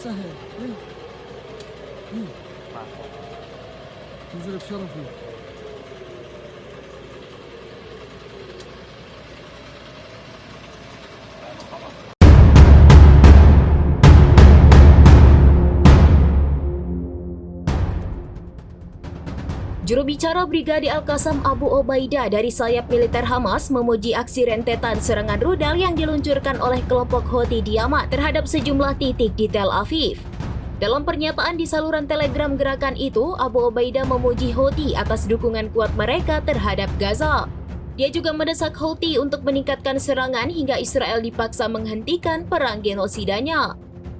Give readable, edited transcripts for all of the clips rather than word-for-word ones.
سهل. نزل بشرفي. Juru bicara Brigade Al-Qassam Abu Obaidah dari sayap militer Hamas memuji aksi rentetan serangan rudal yang diluncurkan oleh kelompok Houthi di Yaman terhadap sejumlah titik di Tel Aviv. Dalam pernyataan di saluran Telegram gerakan itu, Abu Obaidah memuji Houthi atas dukungan kuat mereka terhadap Gaza. Dia juga mendesak Houthi untuk meningkatkan serangan hingga Israel dipaksa menghentikan perang genosidanya.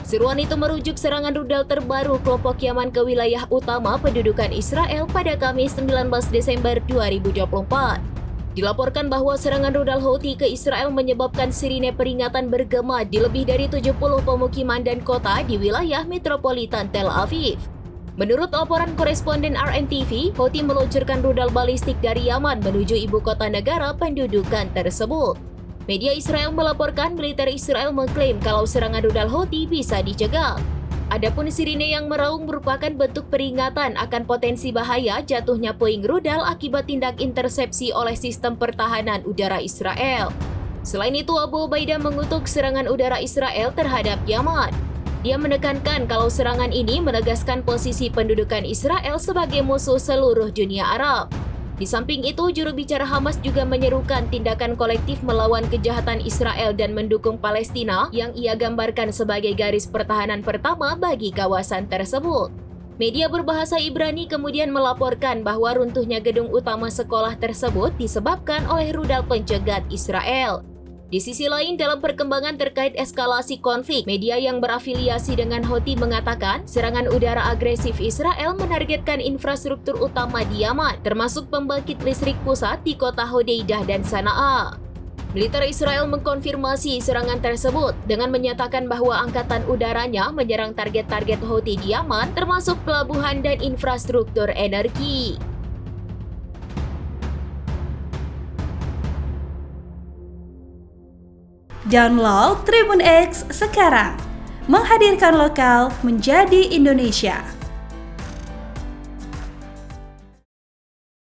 Seruan itu merujuk serangan rudal terbaru kelompok Yaman ke wilayah utama pendudukan Israel pada Kamis 19 Desember 2024. Dilaporkan bahwa serangan rudal Houthi ke Israel menyebabkan sirine peringatan bergema di lebih dari 70 pemukiman dan kota di wilayah metropolitan Tel Aviv. Menurut laporan koresponden RNTV, Houthi meluncurkan rudal balistik dari Yaman menuju ibu kota negara pendudukan tersebut. Media Israel melaporkan militer Israel mengklaim kalau serangan rudal Houthi bisa dicegah. Adapun sirine yang meraung merupakan bentuk peringatan akan potensi bahaya jatuhnya puing rudal akibat tindak intersepsi oleh sistem pertahanan udara Israel. Selain itu, Abu Obaidah mengutuk serangan udara Israel terhadap Yaman. Dia menekankan kalau serangan ini menegaskan posisi pendudukan Israel sebagai musuh seluruh dunia Arab. Di samping itu, juru bicara Hamas juga menyerukan tindakan kolektif melawan kejahatan Israel dan mendukung Palestina yang ia gambarkan sebagai garis pertahanan pertama bagi kawasan tersebut. Media berbahasa Ibrani kemudian melaporkan bahwa runtuhnya gedung utama sekolah tersebut disebabkan oleh rudal pencegat Israel. Di sisi lain, dalam perkembangan terkait eskalasi konflik, media yang berafiliasi dengan Houthi mengatakan serangan udara agresif Israel menargetkan infrastruktur utama di Yaman, termasuk pembangkit listrik pusat di kota Hodeidah dan Sana'a. Militer Israel mengkonfirmasi serangan tersebut dengan menyatakan bahwa angkatan udaranya menyerang target-target Houthi di Yaman, termasuk pelabuhan dan infrastruktur energi. Download Tribun X sekarang, menghadirkan lokal menjadi Indonesia.